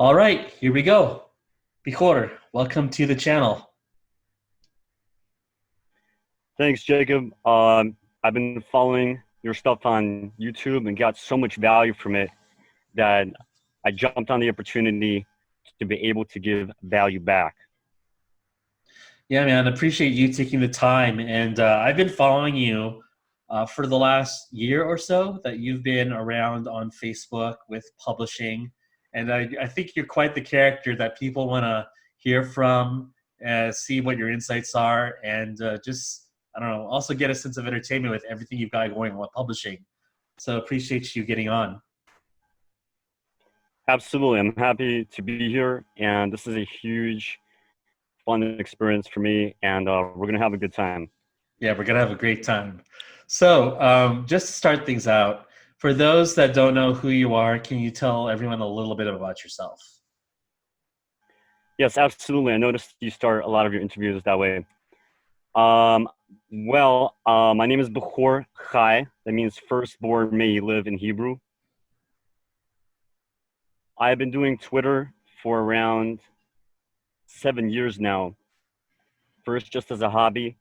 All right, here we go. Bechor, welcome to the channel. Thanks, Jacob. I've been following your stuff on YouTube and got so much value from it that I jumped on the opportunity to be able to give value back. Yeah, man, appreciate you taking the time. And I've been following you for the last year or so that you've been around on Facebook with publishing. And I think you're quite the character that people want to hear from, see what your insights are, and I don't know, also get a sense of entertainment with everything you've got going on with publishing. So appreciate you getting on. Absolutely. I'm happy to be here, and this is a huge, fun experience for me, and we're going to have a good time. Yeah, we're gonna have a great time. So, just to start things out, for those that don't know who you are, can you tell everyone a little bit about yourself? Yes, absolutely. I noticed you start a lot of your interviews that way. Um, my name is Bechor Chai. That means firstborn may you live in Hebrew. I've been doing Twitter for around 7 years now. First, just as a hobby,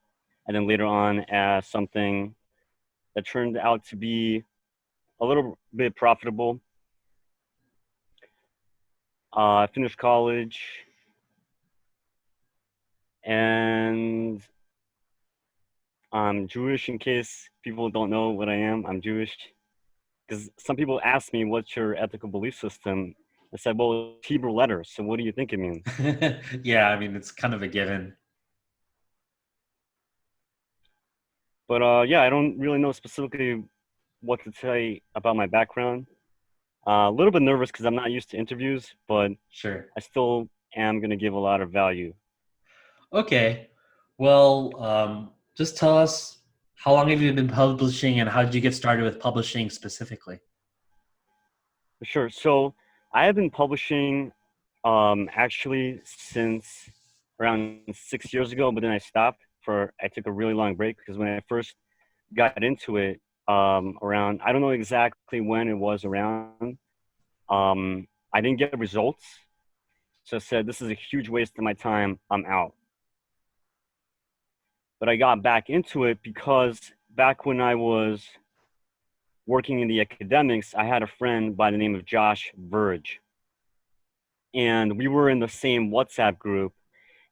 and then later on as something that turned out to be a little bit profitable. I finished college, and I'm Jewish. In case people don't know what I am, I'm Jewish. Because some people ask me, "What's your ethical belief system?" I said, "Well, it's Hebrew letters. So what do you think it means?" Yeah, I mean it's kind of a given. But yeah, I don't really know specifically what to say about my background. A little bit nervous because I'm not used to interviews, but Sure. I still am going to give a lot of value. Okay. Well, just tell us how long have you been publishing and how did you get started with publishing specifically? Sure. So I have been publishing actually since around 6 years ago, but then I took a really long break because when I first got into it, around, I don't know exactly when it was around, I didn't get results. So I said, this is a huge waste of my time. I'm out. But I got back into it because back when I was working in the academics, I had a friend by the name of Josh Verge. And we were in the same WhatsApp group.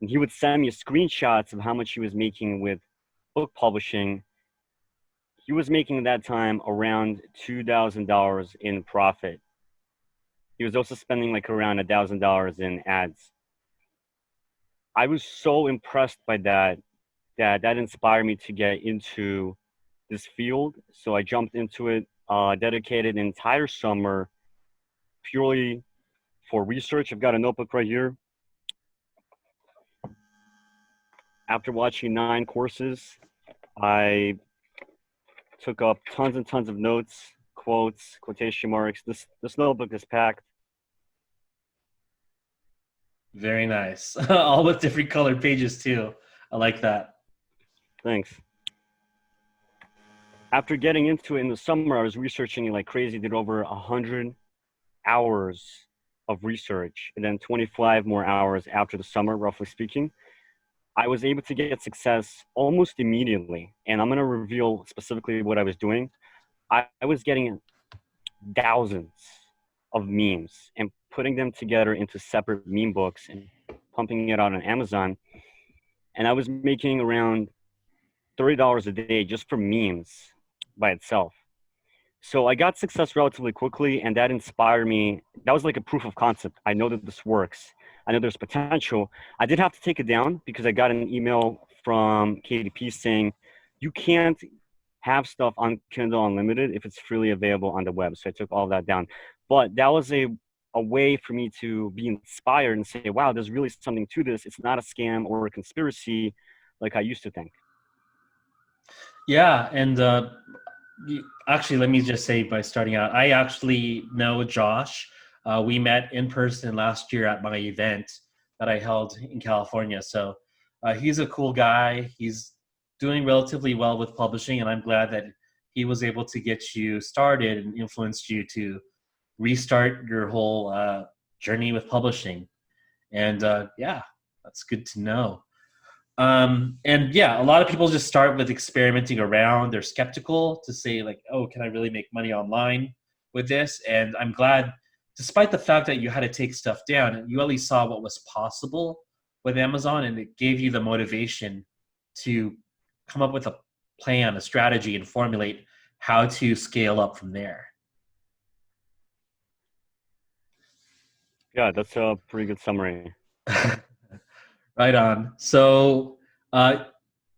And he would send me screenshots of how much he was making with book publishing. He was making at that time around $2,000 in profit. He was also spending like around $1,000 in ads. I was so impressed by that inspired me to get into this field. So I jumped into it, dedicated an entire summer purely for research. I've got a notebook right here. After watching 9 courses, I took up tons and tons of notes, quotes, quotation marks. This notebook is packed. Very nice. All with different colored pages too. I like that. Thanks. After getting into it in the summer, I was researching it like crazy, did over 100 hours of research, and then 25 more hours after the summer, roughly speaking. I was able to get success almost immediately. And I'm going to reveal specifically what I was doing. I was getting thousands of memes and putting them together into separate meme books and pumping it out on Amazon. And I was making around $30 a day just for memes by itself. So I got success relatively quickly, and that inspired me. That was like a proof of concept. I know that this works. I know there's potential. I did have to take it down because I got an email from KDP saying you can't have stuff on Kindle Unlimited if it's freely available on the web. So I took all that down. But that was a way for me to be inspired and say, wow, there's really something to this. It's not a scam or a conspiracy like I used to think. Yeah, and actually, let me just say by starting out, I actually know Josh. We met in person last year at my event that I held in California. So he's a cool guy. He's doing relatively well with publishing, and I'm glad that he was able to get you started and influenced you to restart your whole journey with publishing. And yeah, that's good to know. And yeah, a lot of people just start with experimenting around. They're skeptical to say, like, oh, can I really make money online with this? And I'm glad, despite the fact that you had to take stuff down, you at least saw what was possible with Amazon, and it gave you the motivation to come up with a plan, a strategy, and formulate how to scale up from there. Yeah, that's a pretty good summary. Right on. So, I'm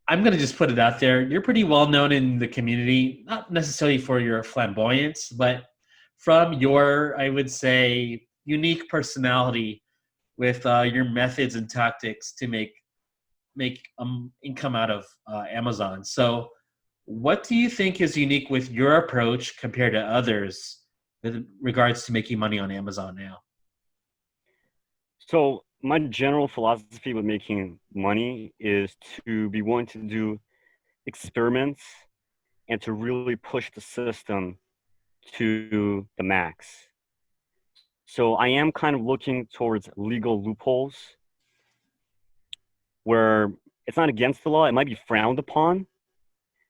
going to just put it out there. You're pretty well known in the community, not necessarily for your flamboyance, but from your, I would say, unique personality with your methods and tactics to make income out of Amazon. So, what do you think is unique with your approach compared to others with regards to making money on Amazon now? So my general philosophy with making money is to be willing to do experiments and to really push the system to the max. So I am kind of looking towards legal loopholes where it's not against the law. It might be frowned upon,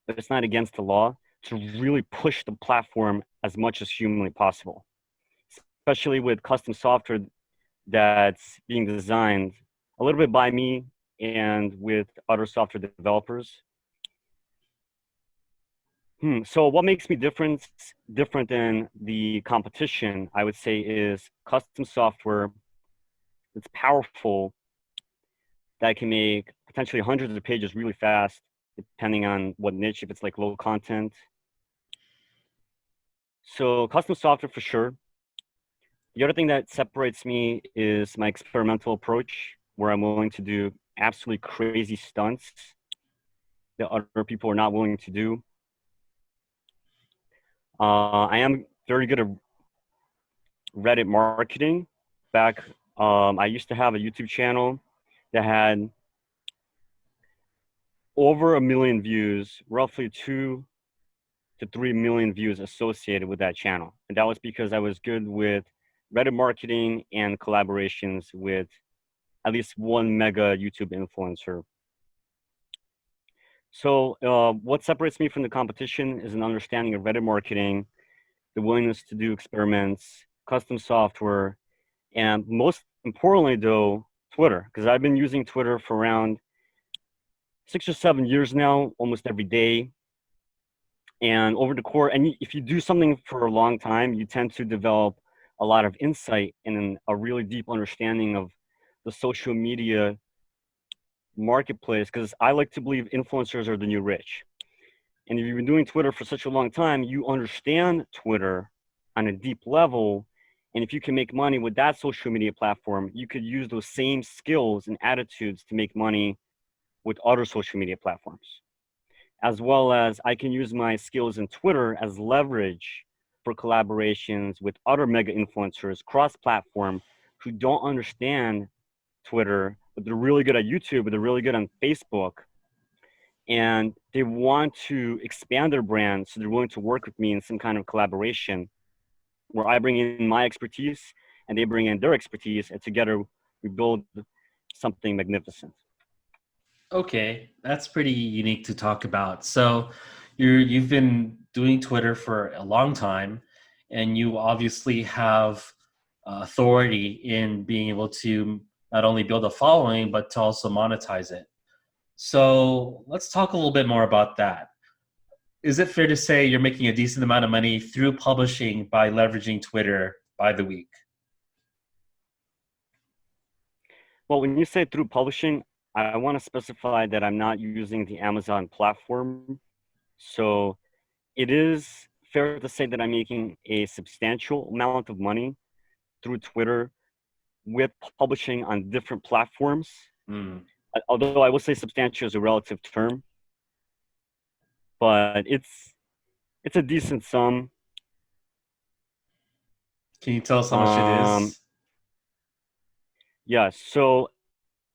but it's not against the law to really push the platform as much as humanly possible, especially with custom software that's being designed a little bit by me and with other software developers. So what makes me different than the competition, I would say, is custom software that's powerful, that can make potentially hundreds of pages really fast, depending on what niche, if it's like low content. So custom software for sure. The other thing that separates me is my experimental approach, where I'm willing to do absolutely crazy stunts that other people are not willing to do. I am very good at Reddit marketing. Back, I used to have a YouTube channel that had over 1 million views, roughly 2 to 3 million views associated with that channel. And that was because I was good with Reddit marketing and collaborations with at least one mega YouTube influencer. So what separates me from the competition is an understanding of Reddit marketing, the willingness to do experiments, custom software, and most importantly, though, Twitter, because I've been using Twitter for around 6 or 7 years now, almost every day. And over the course, and if you do something for a long time, you tend to develop a lot of insight and a really deep understanding of the social media marketplace, because I like to believe influencers are the new rich. And if you've been doing Twitter for such a long time, you understand Twitter on a deep level. And if you can make money with that social media platform, you could use those same skills and attitudes to make money with other social media platforms. As well as I can use my skills in Twitter as leverage for collaborations with other mega influencers cross-platform who don't understand Twitter, but they're really good at YouTube, but they're really good on Facebook. And they want to expand their brand, so they're willing to work with me in some kind of collaboration where I bring in my expertise and they bring in their expertise, and together we build something magnificent. Okay, that's pretty unique to talk about. So, you've been doing Twitter for a long time, and you obviously have authority in being able to not only build a following but to also monetize it. So, let's talk a little bit more about that. Is it fair to say you're making a decent amount of money through publishing by leveraging Twitter by the week? Well, when you say through publishing, I want to specify that I'm not using the Amazon platform. So it is fair to say that I'm making a substantial amount of money through Twitter with publishing on different platforms. Mm. Although I will say substantial is a relative term, but it's a decent sum. Can you tell us how much it Um, is? yeah, so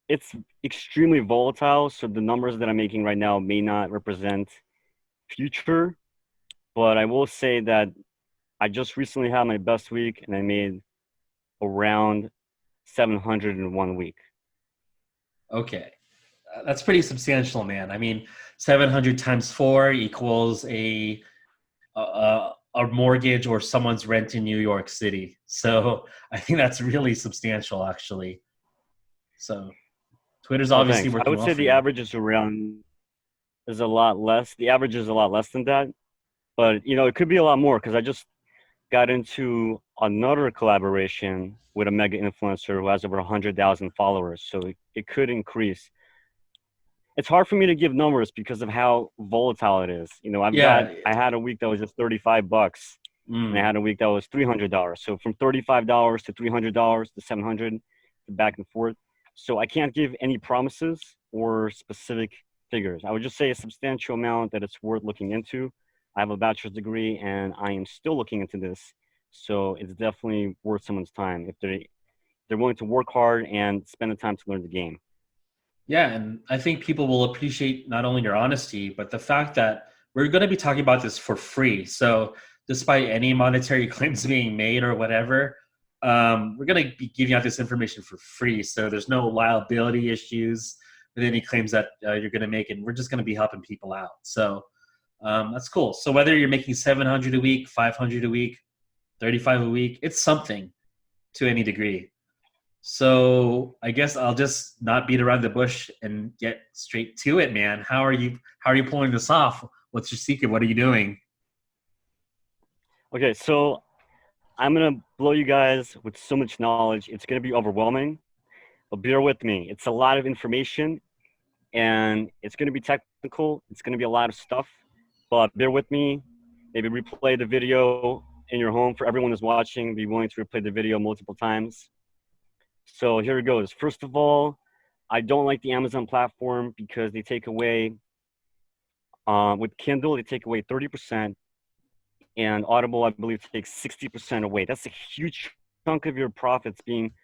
it's extremely volatile. So the numbers that I'm making right now may not represent future, but I will say that I just recently had my best week and I made around 700 in 1 week. Okay. That's pretty substantial, man. I mean, 700 times 4 equals a mortgage or someone's rent in New York City. So I think that's really substantial, actually. So Twitter's Oh, obviously thanks. I working would well say for the you. average is a lot less. The average is a lot less than that, but it could be a lot more because I just got into another collaboration with a mega influencer who has over 100,000 followers. So it could increase. It's hard for me to give numbers because of how volatile it is. Yeah. I had a week that was just $35 and I Mm. had a week that was $300. So from $35 to $300 to 700 back and forth. So I can't give any promises or specific figures. I would just say a substantial amount that it's worth looking into. I have a bachelor's degree and I am still looking into this. So it's definitely worth someone's time if they're willing to work hard and spend the time to learn the game. Yeah, and I think people will appreciate not only your honesty, but the fact that we're going to be talking about this for free. So, despite any monetary claims being made or whatever, we're going to be giving out this information for free. So, there's no liability issues with any claims that you're going to make, and we're just going to be helping people out. So, that's cool. So, whether you're making 700 a week, 500 a week, 35 a week, it's something to any degree. So I guess I'll just not beat around the bush and get straight to it, man. How are you pulling this off? What's your secret? What are you doing? Okay, so I'm gonna blow you guys with so much knowledge. It's gonna be overwhelming, but bear with me. It's a lot of information and it's gonna be technical. It's gonna be a lot of stuff, but bear with me. Maybe replay the video in your home for everyone who's watching. Be willing to replay the video multiple times. So here it goes. First of all, I don't like the Amazon platform because they take away, with Kindle, they take away 30%, and Audible, I believe, takes 60% away. That's a huge chunk of your profits being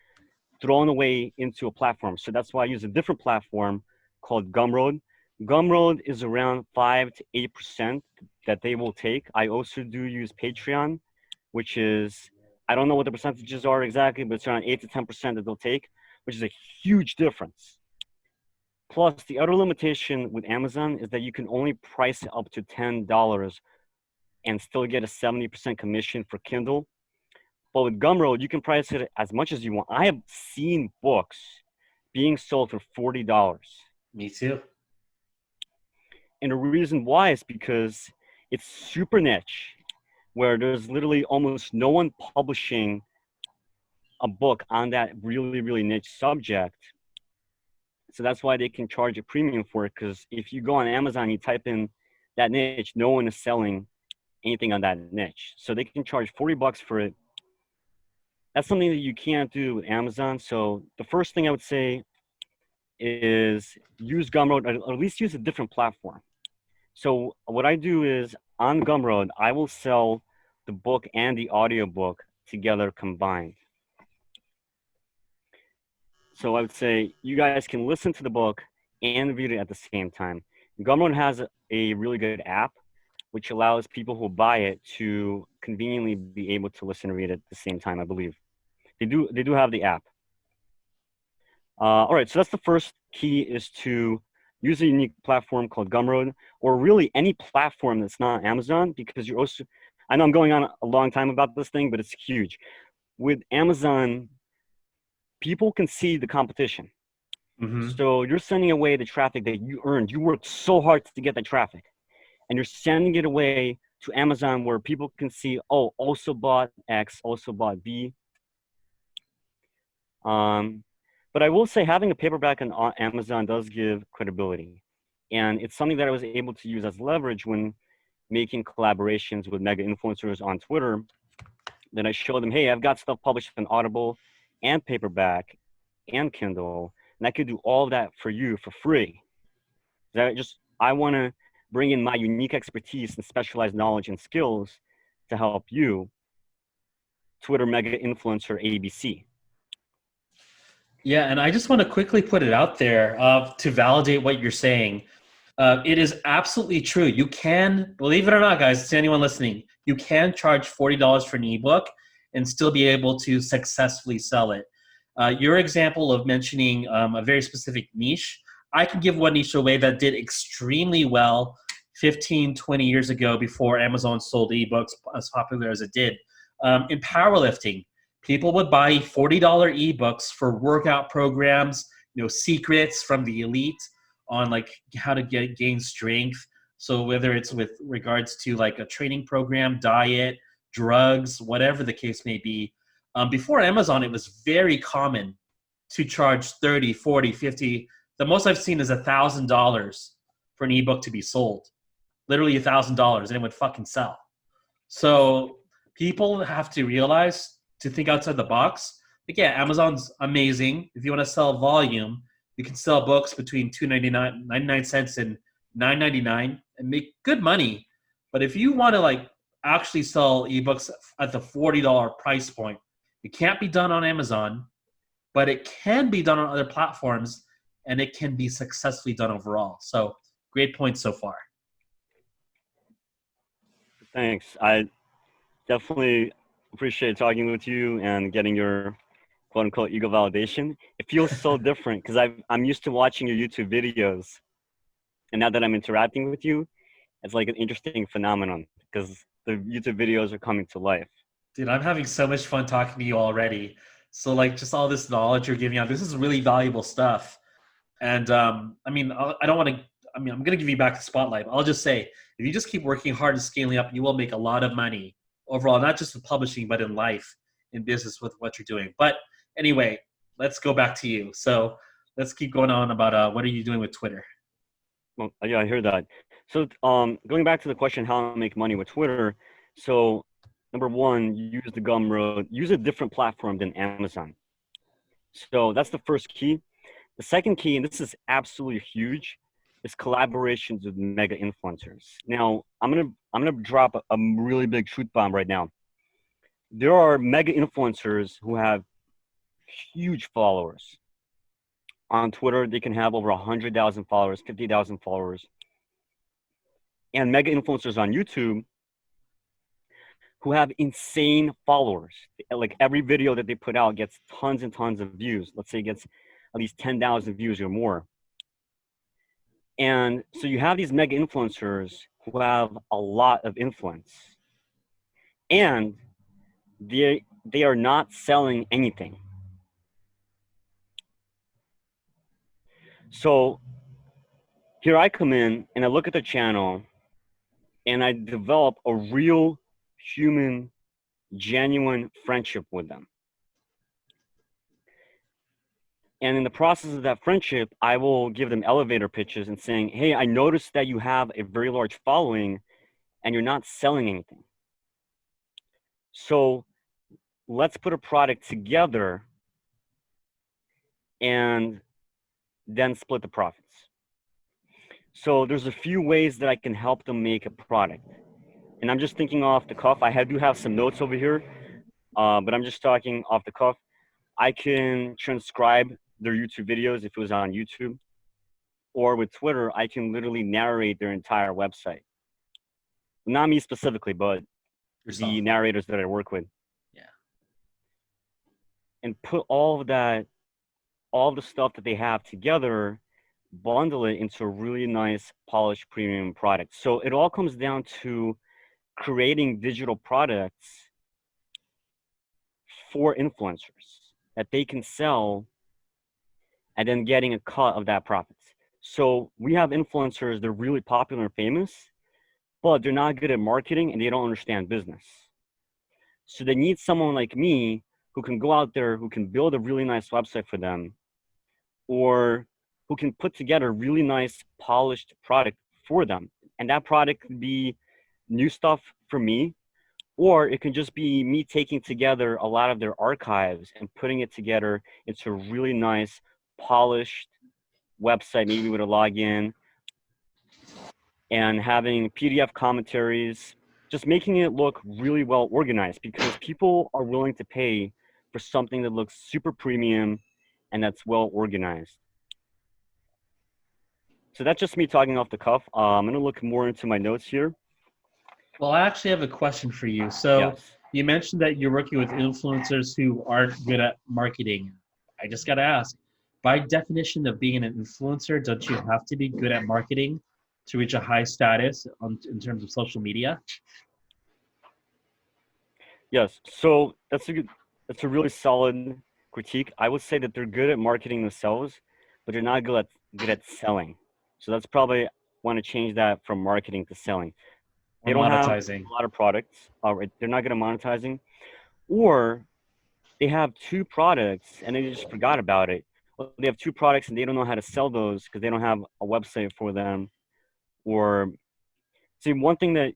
thrown away into a platform. So that's why I use a different platform called Gumroad. Gumroad is around 5 to 8% that they will take. I also do use Patreon, which is, I don't know what the percentages are exactly, but it's around 8 to 10% that they'll take, which is a huge difference. Plus, the other limitation with Amazon is that you can only price it up to $10 and still get a 70% commission for Kindle. But with Gumroad, you can price it as much as you want. I have seen books being sold for $40. Me too. And the reason why is because it's super niche, where there's literally almost no one publishing a book on that really, really niche subject. So that's why they can charge a premium for it. Because if you go on Amazon, you type in that niche, no one is selling anything on that niche. So they can charge $40 for it. That's something that you can't do with Amazon. So the first thing I would say is use Gumroad, or at least use a different platform. So what I do is on Gumroad, I will sell the book and the audiobook together combined. So I would say you guys can listen to the book and read it at the same time. Gumroad has a really good app, which allows people who buy it to conveniently be able to listen and read it at the same time, I believe. They do have the app. All right, so that's the first key, is to use a unique platform called Gumroad, or really any platform that's not Amazon, because you're also, I know I'm going on a long time about this thing, but it's huge. With Amazon, people can see the competition. Hmm. So you're sending away the traffic that you earned. You worked so hard to get that traffic, and you're sending it away to Amazon where people can see, oh, also bought X, also bought B. But I will say having a paperback on Amazon does give credibility. And it's something that I was able to use as leverage when making collaborations with mega influencers on Twitter. Then I show them, hey, I've got stuff published on Audible and paperback and Kindle, and I could do all that for you for free. I want to bring in my unique expertise and specialized knowledge and skills to help you, Twitter mega influencer ABC. Yeah, and I just want to quickly put it out there to validate what you're saying. It is absolutely true. You can, believe it or not, guys, to anyone listening, you can charge $40 for an ebook, and still be able to successfully sell it. Your example of mentioning a very specific niche, I can give one niche away that did extremely well 15, 20 years ago before Amazon sold ebooks as popular as it did. In powerlifting, people would buy $40 ebooks for workout programs, secrets from the elite on like how to gain strength. So whether it's with regards to like a training program, diet, drugs, whatever the case may be. Before Amazon, it was very common to charge 30, 40, 50. The most I've seen is $1,000 for an ebook to be sold. Literally $1,000, and it would fucking sell. So people have to realize to think outside the box. Like, yeah, Amazon's amazing. If you want to sell volume, you can sell books between $2.99, 99 cents, and $9.99 and make good money. But if you want to like actually sell ebooks at the $40 price point, it can't be done on Amazon, but it can be done on other platforms, and it can be successfully done overall. So great points so far. Thanks. I definitely appreciate talking with you and getting your quote unquote ego validation. It feels so different because I'm used to watching your YouTube videos. And now that I'm interacting with you, it's like an interesting phenomenon because the YouTube videos are coming to life. Dude, I'm having so much fun talking to you already. So like just all this knowledge you're giving out, this is really valuable stuff. And I mean, I don't want to. I mean, I'm going to give you back the spotlight. I'll just say, if you just keep working hard and scaling up, you will make a lot of money overall, not just in publishing, but in life, in business with what you're doing. But anyway, let's go back to you. So let's keep going on about what are you doing with Twitter? Well, yeah, I hear that. So going back to the question, how to make money with Twitter. So number one, use the Gumroad, use a different platform than Amazon. So that's the first key. The second key, and this is absolutely huge, is collaborations with mega influencers. Now, I'm gonna drop a really big truth bomb right now. There are mega influencers who have huge followers. On Twitter, they can have over 100,000 followers, 50,000 followers. And mega influencers on YouTube who have insane followers. Like every video that they put out gets tons and tons of views. Let's say it gets at least 10,000 views or more. And so you have these mega influencers who have a lot of influence. And they are not selling anything. So here I come in and I look at the channel and I develop a real human, genuine friendship with them. And in the process of that friendship, I will give them elevator pitches and saying, hey, I noticed that you have a very large following and you're not selling anything. So let's put a product together and then split the profits. So there's a few ways that I can help them make a product. And I'm just thinking off the cuff. I do have some notes over here, but I'm just talking off the cuff. I can transcribe their YouTube videos if it was on YouTube, or with Twitter, I can literally narrate their entire website. Not me specifically, but yourself. The narrators that I work with. Yeah. And put all of that, all the stuff that they have together, bundle it into a really nice, polished premium product. So it all comes down to creating digital products for influencers that they can sell and then getting a cut of that profits. So we have influencers, they're really popular and famous, but they're not good at marketing and they don't understand business. So they need someone like me who can go out there, who can build a really nice website for them, or who can put together a really nice polished product for them. And that product could be new stuff for me, or it can just be me taking together a lot of their archives and putting it together into a really nice, polished website, maybe with a login, and having PDF commentaries, just making it look really well organized, because people are willing to pay for something that looks super premium and that's well organized. So that's just me talking off the cuff. I'm going to look more into my notes here. Well, I actually have a question for you. So yes. You mentioned that you're working with influencers who aren't good at marketing. I just got to ask, by definition of being an influencer, don't you have to be good at marketing to reach a high status in terms of social media? Yes. So that's a really solid critique. I would say that they're good at marketing themselves, but they're not good at selling. So that's probably want to change that from marketing to selling. Or They don't have monetizing? a lot of products. They're not good at monetizing, or they have two products and they just forgot about it. Or they have two products and they don't know how to sell those because they don't have a website for them. Or see, one thing that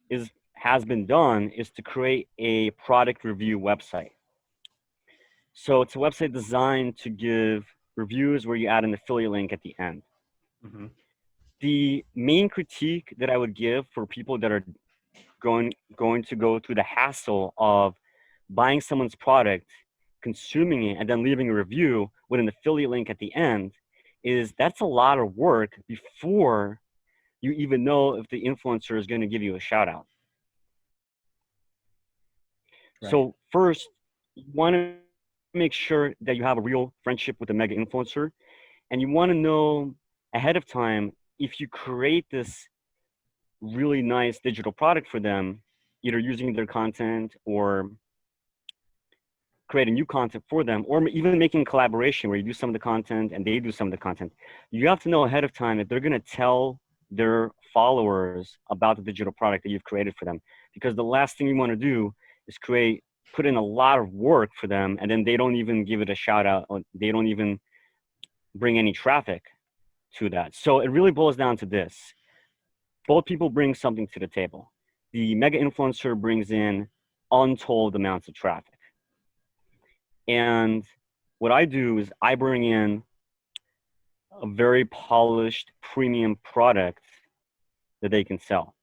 is has been done is to create a product review website. So it's a website designed to give reviews where you add an affiliate link at the end. Hmm. The main critique that I would give for people that are going to go through the hassle of buying someone's product, consuming it, and then leaving a review with an affiliate link at the end is that's a lot of work before you even know if the influencer is going to give you a shout out. Right. So first, you want to make sure that you have a real friendship with a mega influencer, and you want to know ahead of time if you create this really nice digital product for them, either using their content or creating new content for them, or even making a collaboration where you do some of the content and they do some of the content. You have to know ahead of time that they're going to tell their followers about the digital product that you've created for them, because the last thing you want to do is put in a lot of work for them and then they don't even give it a shout out, or they don't even bring any traffic to that. So it really boils down to this: both people bring something to the table. The mega influencer brings in untold amounts of traffic, and what I do is I bring in a very polished premium product that they can sell.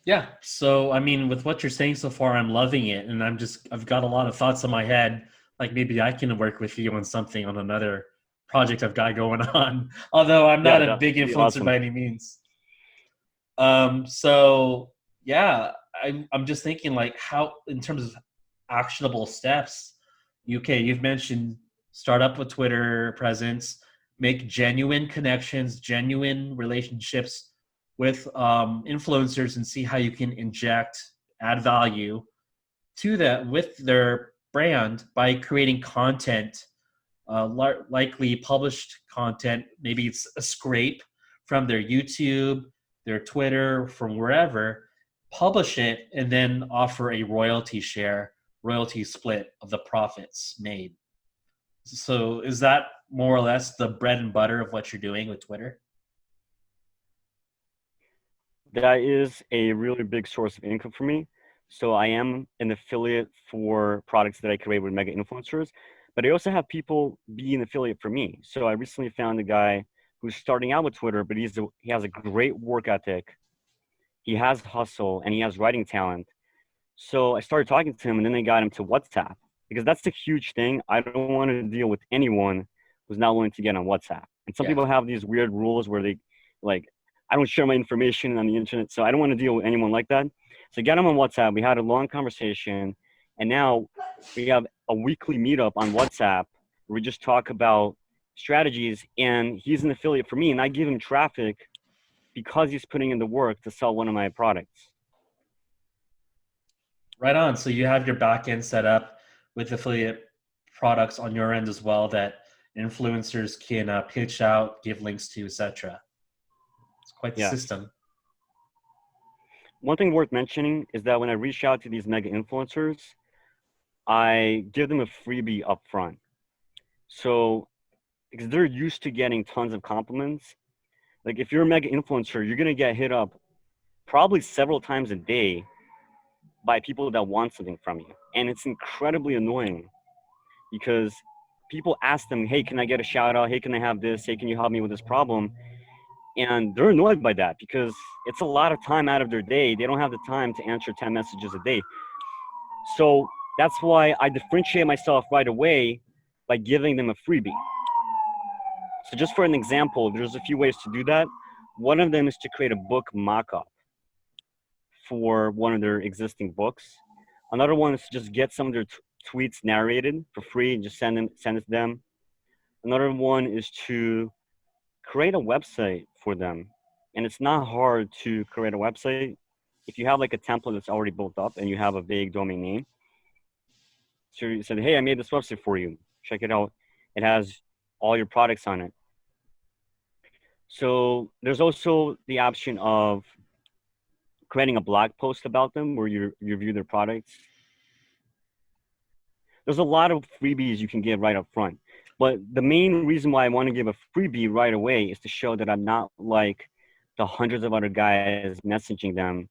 Yeah. So, I mean, with what you're saying so far, I'm loving it. And I've got a lot of thoughts in my head. Like maybe I can work with you on something on another project I've got going on. Although I'm Yeah, not a that big would be influencer awesome. by any means. So yeah, I'm just thinking like how, in terms of actionable steps, okay, you've mentioned start up with Twitter presence, make genuine connections, genuine relationships with influencers, and see how you can inject, add value to that with their brand by creating content, likely published content. Maybe it's a scrape from their YouTube, their Twitter, from wherever. Publish it and then offer a royalty share, royalty split of the profits made. So, is that more or less the bread and butter of what you're doing with Twitter? That is a really big source of income for me. So I am an affiliate for products that I create with mega influencers, but I also have people be an affiliate for me. So I recently found a guy who's starting out with Twitter, but he has a great work ethic. He has hustle and he has writing talent. So I started talking to him, and then I got him to WhatsApp, because that's the huge thing. I don't want to deal with anyone who's not willing to get on WhatsApp. And some Yeah. people have these weird rules where they like, I don't share my information on the internet, so I don't want to deal with anyone like that. So I got him on WhatsApp. We had a long conversation, and now we have a weekly meetup on WhatsApp where we just talk about strategies. And he's an affiliate for me, and I give him traffic because he's putting in the work to sell one of my products. Right on. So you have your back end set up with affiliate products on your end as well that influencers can pitch out, give links to, etc. It's quite the Yes. system. One thing worth mentioning is that when I reach out to these mega influencers, I give them a freebie up front. So, because they're used to getting tons of compliments. Like if you're a mega influencer, you're gonna get hit up probably several times a day by people that want something from you. And it's incredibly annoying because people ask them, hey, can I get a shout out? Hey, can I have this? Hey, can you help me with this problem? And they're annoyed by that because it's a lot of time out of their day. They don't have the time to answer 10 messages a day. So that's why I differentiate myself right away by giving them a freebie. So just for an example, there's a few ways to do that. One of them is to create a book mock-up. for one of their existing books. Another one is to just get some of their tweets narrated for free and just send it to them. Another one is to create a website for them. And it's not hard to create a website. If you have like a template that's already built up and you have a vague domain name, so you said, hey, I made this website for you. Check it out. It has all your products on it. So there's also the option of creating a blog post about them where you review their products. There's a lot of freebies you can give right up front. But the main reason why I want to give a freebie right away is to show that I'm not like the hundreds of other guys messaging them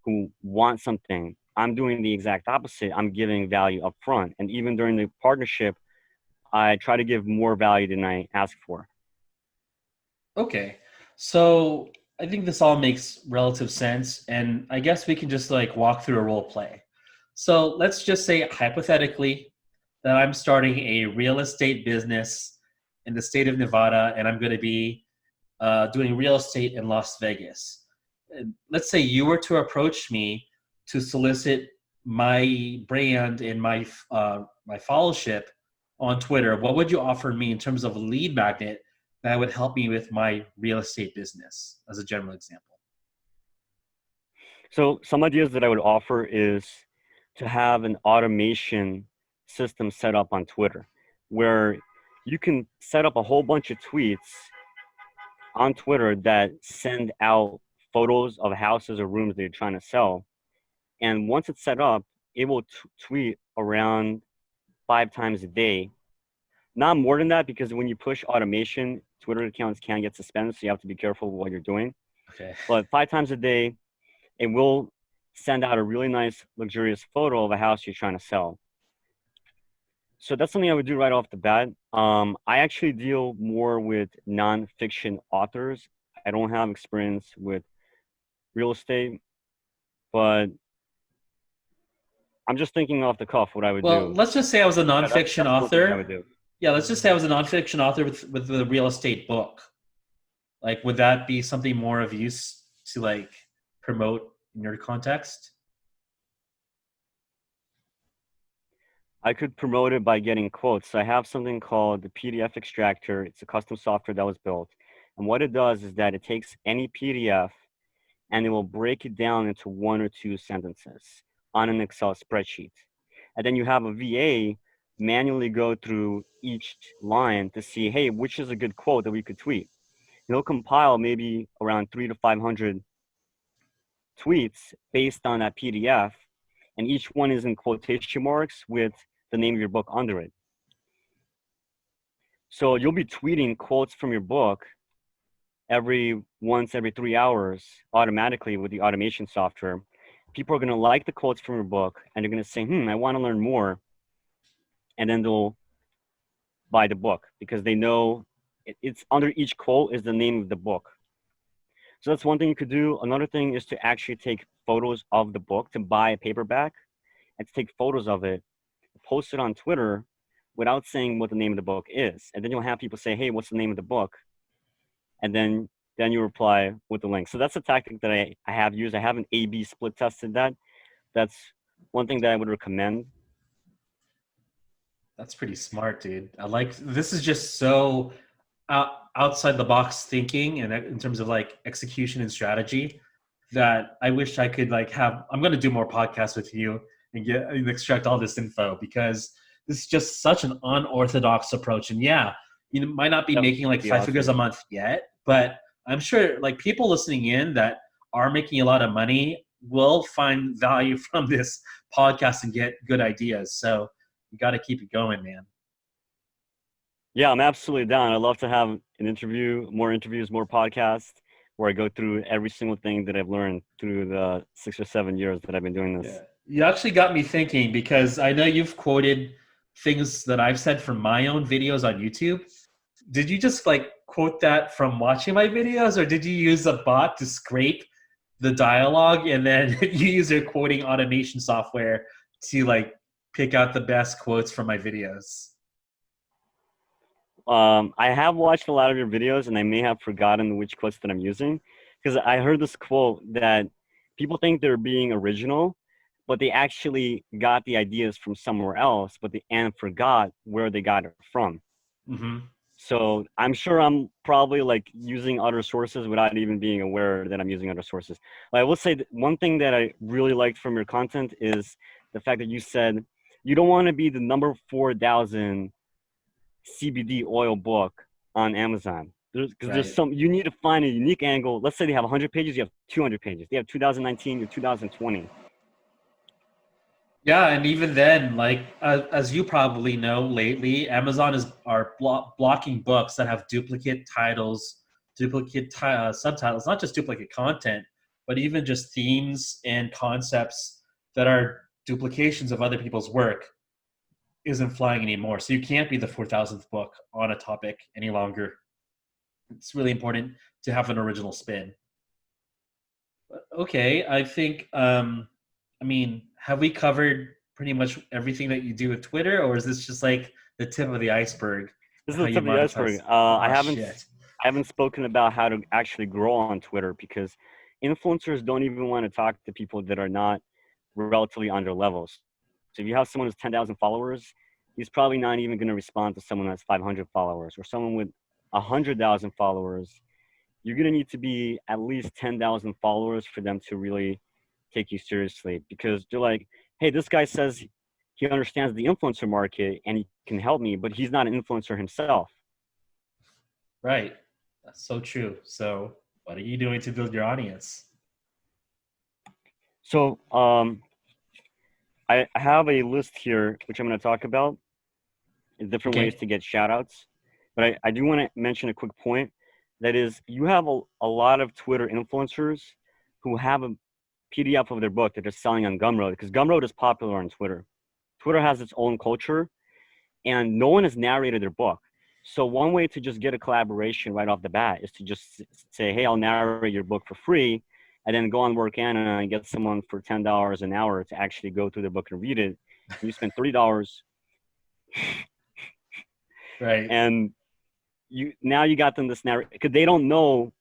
who want something. I'm doing the exact opposite. I'm giving value up front. And even during the partnership, I try to give more value than I ask for. Okay. So I think this all makes relative sense. And I guess we can just like walk through a role play. So let's just say hypothetically that I'm starting a real estate business in the state of Nevada and I'm going to be doing real estate in Las Vegas. And let's say you were to approach me to solicit my brand and my followership on Twitter. What would you offer me in terms of a lead magnet that would help me with my real estate business, as a general example? So some ideas that I would offer is to have an automation system set up on Twitter where you can set up a whole bunch of tweets on Twitter that send out photos of houses or rooms that you're trying to sell. And once it's set up, it will tweet around 5 times a day. Not more than that, because when you push automation, Twitter accounts can get suspended, so you have to be careful with what you're doing. Okay. But 5 times a day, it will send out a really nice, luxurious photo of a house you're trying to sell. So that's something I would do right off the bat. I actually deal more with nonfiction authors. I don't have experience with real estate, but I'm just thinking off the cuff what I would Well, do. let's just say I was a Yeah, nonfiction that's one thing I would author. do. Yeah, let's just say I was a nonfiction author with the real estate book. Like, would that be something more of use to like promote in your context? I could promote it by getting quotes. So I have something called the PDF Extractor. It's a custom software that was built. And what it does is that it takes any PDF and it will break it down into 1 or 2 sentences on an Excel spreadsheet. And then you have a VA manually go through each line to see, hey, which is a good quote that we could tweet. And he'll compile maybe around 300 to 500 tweets based on that PDF. And each one is in quotation marks with the name of your book under it. So you'll be tweeting quotes from your book every 3 hours automatically with the automation software. People are going to like the quotes from your book and they're going to say, I want to learn more. And then they'll buy the book because they know it's under each quote is the name of the book. So that's one thing you could do. Another thing is to actually take photos of the book, to buy a paperback and to take photos of it, post it on Twitter without saying what the name of the book is. And then you'll have people say, hey, what's the name of the book? And then you reply with the link. So that's a tactic that I have used. I haven't A/B split tested that. That's one thing that I would recommend. That's pretty smart, dude. I like this is just so outside the box thinking and in terms of like execution and strategy that I wish I could like have. I'm going to do more podcasts with you and get and extract all this info because this is just such an unorthodox approach. And yeah, you might not be That would making like be 5 figures a awesome. month yet, but I'm sure like people listening in that are making a lot of money will find value from this podcast and get good ideas. So you got to keep it going, man. Yeah, I'm absolutely down. I'd love to have an interview, more interviews, more podcasts where I go through every single thing that I've learned through the 6 or 7 years that I've been doing this. Yeah. You actually got me thinking because I know you've quoted things that I've said from my own videos on YouTube. Did you just like quote that from watching my videos or did you use a bot to scrape the dialogue and then you use your quoting automation software to like pick out the best quotes from my videos? I have watched a lot of your videos and I may have forgotten which quotes that I'm using because I heard this quote that people think they're being original, but they actually got the ideas from somewhere else, and forgot where they got it from. Mm-hmm. So I'm sure I'm probably like using other sources without even being aware that I'm using other sources. But I will say that one thing that I really liked from your content is the fact that you said you don't want to be the number 4,000 CBD oil book on Amazon. Because there's Right. some, you need to find a unique angle. Let's say they have 100 pages, you have 200 pages. They have 2019 or 2020. Yeah, and even then, like as you probably know, lately Amazon are blocking books that have duplicate titles, subtitles, not just duplicate content, but even just themes and concepts that are duplications of other people's work isn't flying anymore. So you can't be the 4,000th book on a topic any longer. It's really important to have an original spin. Okay, I think I mean, have we covered pretty much everything that you do with Twitter, or is this just like the tip of the iceberg This and is how the you tip of the iceberg. monetize? Oh shit. I haven't spoken about how to actually grow on Twitter because influencers don't even want to talk to people that are not relatively on their levels. So if you have someone who's 10,000 followers, he's probably not even going to respond to someone that's 500 followers, or someone with 100,000 followers. You're going to need to be at least 10,000 followers for them to really take you seriously, because they're like, hey, this guy says he understands the influencer market and he can help me, but he's not an influencer himself. Right. That's so true. So, what are you doing to build your audience? So I have a list here, which I'm going to talk about different ways Okay. to get shout outs. But I do want to mention a quick point. That is, you have a lot of Twitter influencers who have a PDF of their book that they're selling on Gumroad, because Gumroad is popular on Twitter. Twitter has its own culture, and no one has narrated their book. So one way to just get a collaboration right off the bat is to just say, hey, I'll narrate your book for free, and then go on Workana and get someone for $10 an hour to actually go through the book and read it. And you spend $30, Right. and you got them this narrative, because they don't know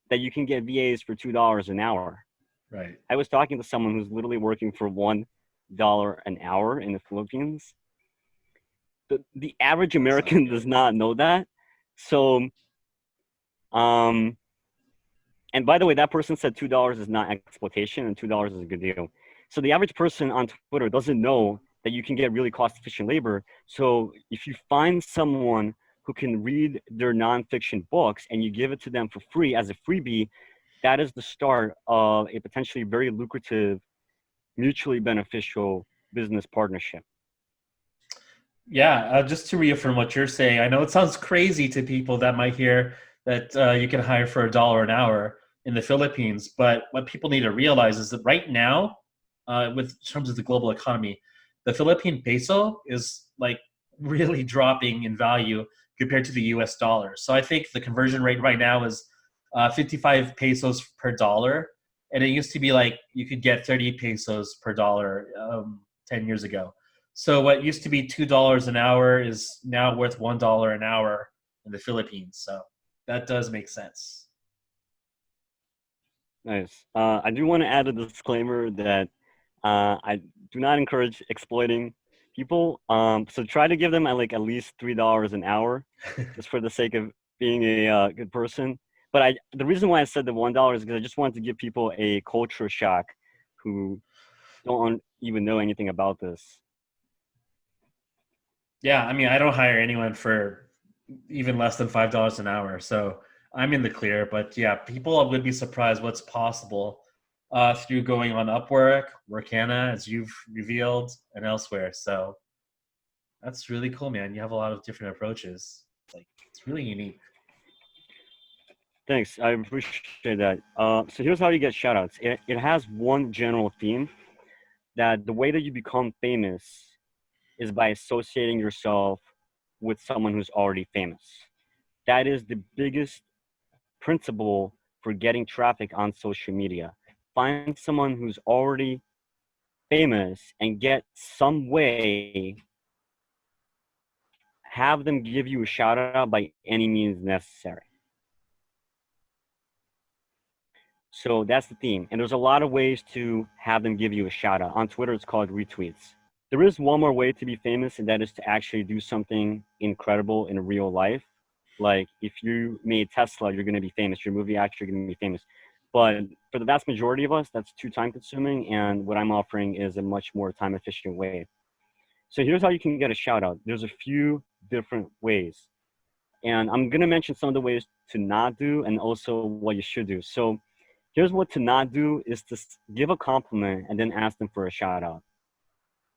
that you can get VAs for $2 an hour. Right. I was talking to someone who's literally working for $1 an hour in the Philippines. The average That's not American good. does not know that. So, um, and by the way, that person said $2 is not exploitation and $2 is a good deal. So the average person on Twitter doesn't know that you can get really cost-efficient labor. So if you find someone who can read their nonfiction books and you give it to them for free as a freebie, that is the start of a potentially very lucrative, mutually beneficial business partnership. Yeah, just to reaffirm what you're saying, I know it sounds crazy to people that might hear that you can hire for $1 an hour in the Philippines, but what people need to realize is that right now, with in terms of the global economy, the Philippine peso is like really dropping in value compared to the U.S. dollar. So I think the conversion rate right now is 55 pesos per dollar, and it used to be like you could get 30 pesos per dollar 10 years ago. So what used to be $2 an hour is now worth $1 an hour in the Philippines. So that does make sense. Nice. I do want to add a disclaimer that I do not encourage exploiting people. So try to give them at least $3 an hour, just for the sake of being a good person. But the reason why I said the $1 is because I just wanted to give people a culture shock who don't even know anything about this. Yeah, I mean, I don't hire anyone for even less than $5 an hour, so I'm in the clear. But yeah, people would be surprised what's possible through going on Upwork, Workana, as you've revealed, and elsewhere. So that's really cool, man. You have a lot of different approaches. Like it's really unique. Thanks. I appreciate that. So here's how you get shoutouts. It has one general theme, that the way that you become famous is by associating yourself with someone who's already famous. That is the biggest principle for getting traffic on social media. Find someone who's already famous and get some way, have them give you a shout out by any means necessary. So that's the theme. And there's a lot of ways to have them give you a shout out. On Twitter, it's called retweets. There is one more way to be famous, and that is to actually do something incredible in real life. Like if you made Tesla, you're going to be famous. Your movie actor, you're going to be famous. But for the vast majority of us, that's too time consuming. And what I'm offering is a much more time efficient way. So here's how you can get a shout out. There's a few different ways. And I'm going to mention some of the ways to not do and also what you should do. So here's what to not do is to give a compliment and then ask them for a shout out.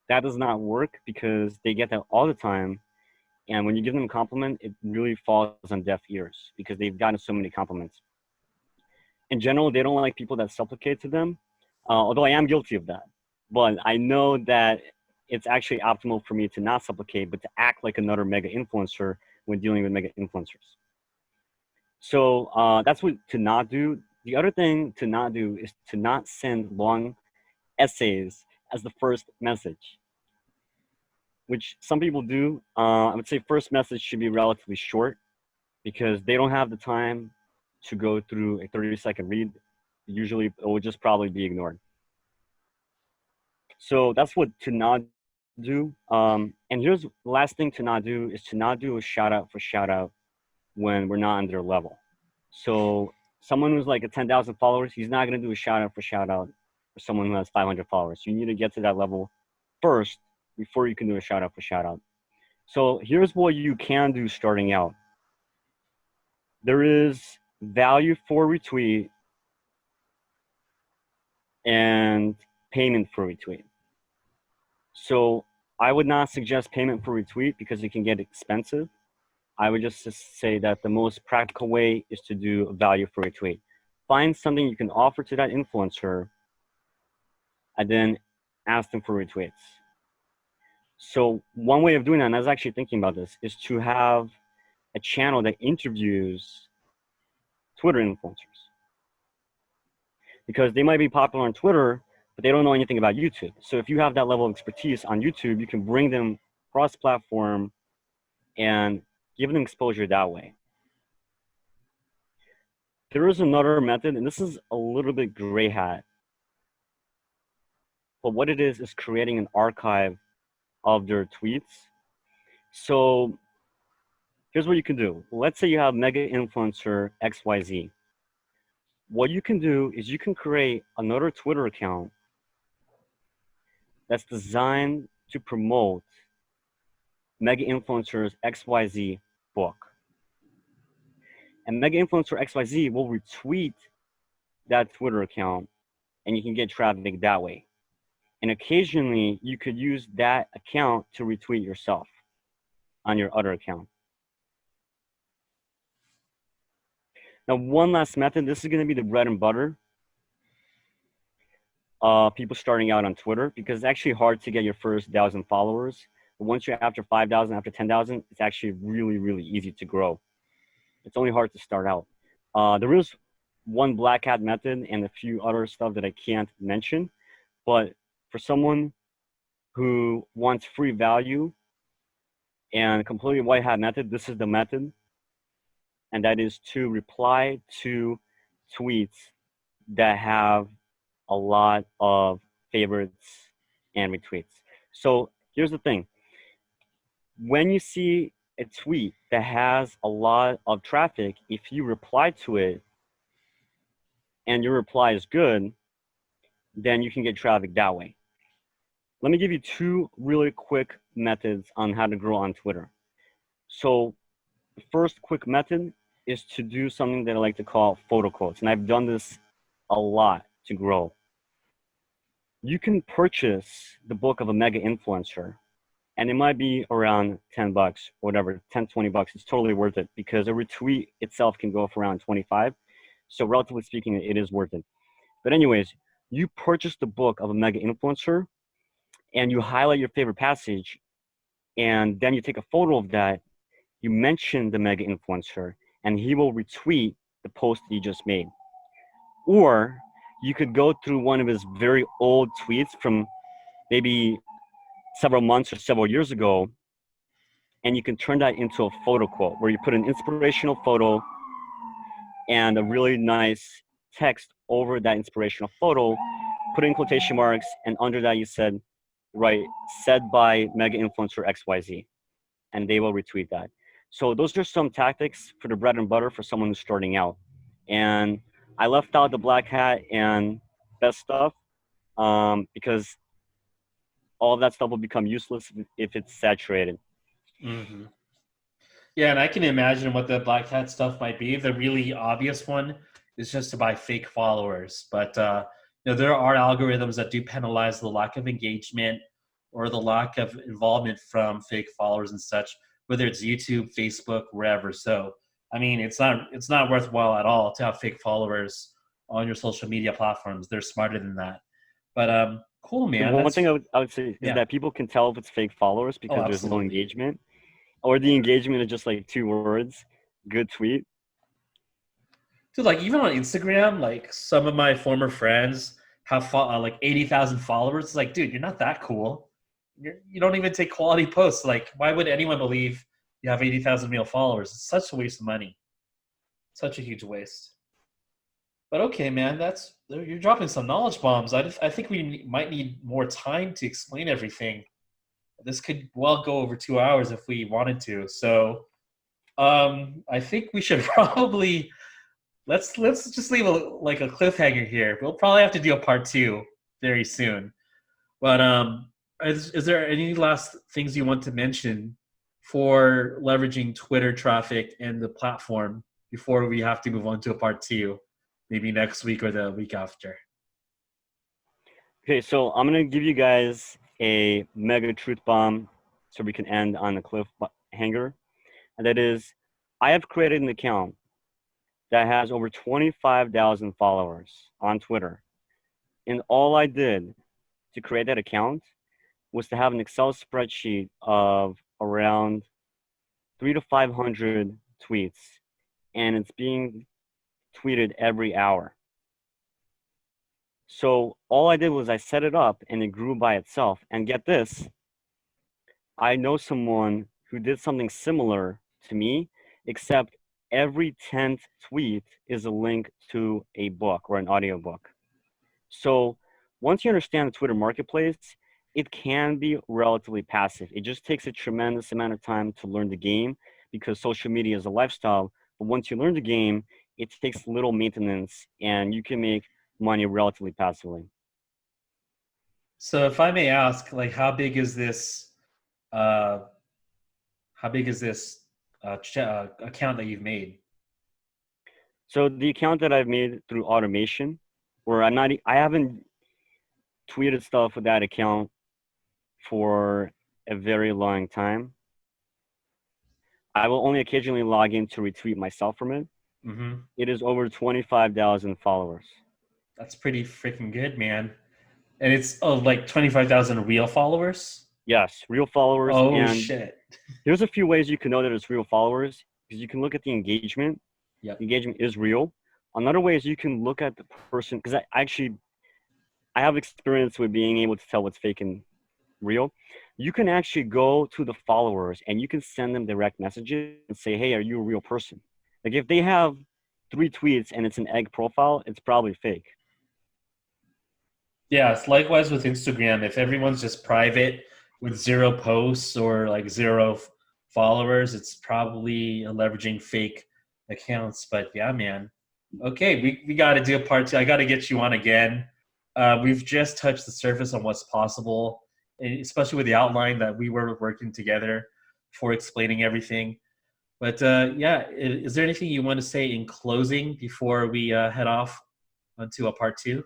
That does not work because they get that all the time. And when you give them a compliment, it really falls on deaf ears because they've gotten so many compliments. In general, they don't like people that supplicate to them, although I am guilty of that. But I know that it's actually optimal for me to not supplicate, but to act like another mega influencer when dealing with mega influencers. So that's what to not do. The other thing to not do is to not send long essays as the first message, which some people do. I would say first message should be relatively short because they don't have the time to go through a 30-second read. Usually it will just probably be ignored. So that's what to not do. And here's the last thing to not do is to not do a shout out for shout out when we're not on their level. So someone who's like a 10,000 followers, he's not going to do a shout out for shout out for someone who has 500 followers. You need to get to that level first before you can do a shout out for shout out. So here's what you can do starting out. There is value for retweet and payment for retweet. So I would not suggest payment for retweet because it can get expensive. I would just say that the most practical way is to do value for retweet. Find something you can offer to that influencer and then ask them for retweets. So one way of doing that, and I was actually thinking about this, is to have a channel that interviews Twitter influencers. Because they might be popular on Twitter, but they don't know anything about YouTube. So if you have that level of expertise on YouTube, you can bring them cross-platform and give them exposure that way. There is another method, and this is a little bit gray hat, but what it is creating an archive of their tweets. So here's what you can do. Let's say you have mega influencer XYZ. What you can do is you can create another Twitter account that's designed to promote mega influencers XYZ book. And mega influencer XYZ will retweet that Twitter account and you can get traffic that way. And occasionally you could use that account to retweet yourself on your other account. Now, one last method, this is going to be the bread and butter. People starting out on Twitter, because it's actually hard to get your first 1,000 followers. But once you're after 5,000, after 10,000, it's actually really, really easy to grow. It's only hard to start out. There is one black hat method and a few other stuff that I can't mention. But for someone who wants free value and completely white hat method, this is the method. And that is to reply to tweets that have a lot of favorites and retweets. So here's the thing. When you see a tweet that has a lot of traffic, if you reply to it and your reply is good, then you can get traffic that way. Let me give you two really quick methods on how to grow on Twitter. So the first quick method is to do something that I like to call photo quotes. And I've done this a lot to grow. You can purchase the book of a mega influencer and it might be around 10 bucks, whatever, 10, 20 bucks. It's totally worth it because a retweet itself can go for around 25. So relatively speaking, it is worth it. But anyways, you purchase the book of a mega influencer and you highlight your favorite passage and then you take a photo of that. You mention the mega influencer and he will retweet the post you just made. Or you could go through one of his very old tweets from maybe several months or several years ago, and you can turn that into a photo quote where you put an inspirational photo and a really nice text over that inspirational photo, put in quotation marks, and under that you said, right, said by mega influencer XYZ, and they will retweet that. So those are some tactics for the bread and butter for someone who's starting out. And I left out the black hat and best stuff because all of that stuff will become useless if it's saturated. Mm-hmm. Yeah, and I can imagine what the black hat stuff might be. The really obvious one is just to buy fake followers. But there are algorithms that do penalize the lack of engagement or the lack of involvement from fake followers and such, whether it's YouTube, Facebook, wherever. So, I mean, it's not worthwhile at all to have fake followers on your social media platforms. They're smarter than that. But cool, The man. one That's thing I would say is yeah. that people can tell if it's fake followers Oh, because there's no absolutely. engagement, or the engagement is just like 2 words, good tweet. Dude, like even on Instagram, like some of my former friends have like 80,000 followers. It's like, dude, you're not that cool. You don't even take quality posts. Like, why would anyone believe you have 80,000 real followers? It's such a waste of money. Such a huge waste. But okay, man, you're dropping some knowledge bombs. I think we might need more time to explain everything. This could well go over 2 hours if we wanted to. So, I think we should probably let's just leave a cliffhanger here. We'll probably have to do a part two very soon. But is there any last things you want to mention for leveraging Twitter traffic and the platform before we have to move on to a part two, maybe next week or the week after? Okay, so I'm gonna give you guys a mega truth bomb so we can end on a cliffhanger, and that is, I have created an account that has over 25,000 followers on Twitter, and all I did to create that account was to have an Excel spreadsheet of around 300 to 500 tweets, and it's being tweeted every hour. So all I did was I set it up and it grew by itself. And get this, I know someone who did something similar to me, except every 10th tweet is a link to a book or an audiobook. So once you understand the Twitter marketplace, it can be relatively passive. It just takes a tremendous amount of time to learn the game because social media is a lifestyle. But once you learn the game, it takes little maintenance and you can make money relatively passively. So if I may ask, like uh how big is this account that you've made? So the account that I've made through automation, where I haven't tweeted stuff with that account for a very long time. I will only occasionally log in to retweet myself from it. Mm-hmm. It is over 25,000 followers. That's pretty freaking good, man. And it's like 25,000 real followers? Yes, real followers. Oh, And shit. there's a few ways you can know that it's real followers because you can look at the engagement. Yep. The engagement is real. Another way is you can look at the person, because I have experience with being able to tell what's fake and real. You can actually go to the followers and you can send them direct messages and say, hey, are you a real person? Like if they have 3 tweets and it's an egg profile, it's probably fake. Yeah, it's likewise with Instagram. If everyone's just private with 0 posts or like 0 followers, it's probably leveraging fake accounts. But yeah, man. Okay, we got to do a part two. I got to get you on again. We've just touched the surface on what's possible, especially with the outline that we were working together for explaining everything. But yeah, is there anything you want to say in closing before we head off onto a part two?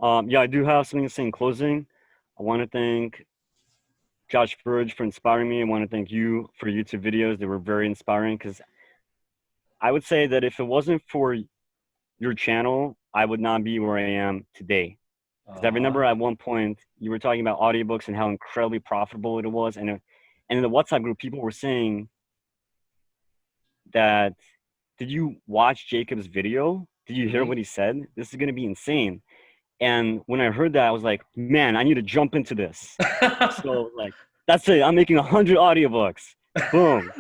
Yeah, I do have something to say in closing. I want to thank Josh Burge for inspiring me. I want to thank you for YouTube videos. They were very inspiring because I would say that if it wasn't for your channel, I would not be where I am today. Because I remember at one point you were talking about audiobooks and how incredibly profitable it was. And in the WhatsApp group, people were saying that, did you watch Jacob's video? Did you hear what he said? This is going to be insane. And when I heard that, I was like, man, I need to jump into this. So like, that's it. I'm making 100 audiobooks. Boom.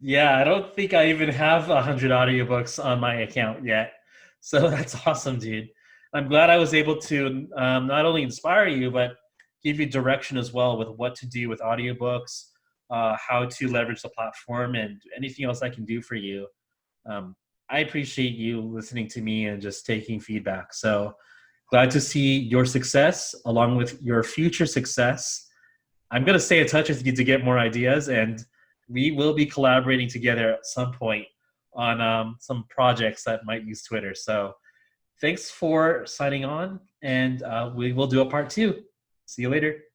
Yeah, I don't think I even have 100 audiobooks on my account yet. So that's awesome, dude. I'm glad I was able to not only inspire you, but give you direction as well with what to do with audiobooks, how to leverage the platform, and anything else I can do for you. Um, I appreciate you listening to me and just taking feedback. So glad to see your success along with your future success. I'm going to stay in touch with you to get more ideas, and we will be collaborating together at some point on some projects that might use Twitter. So thanks for signing on, and we will do a part two. See you later.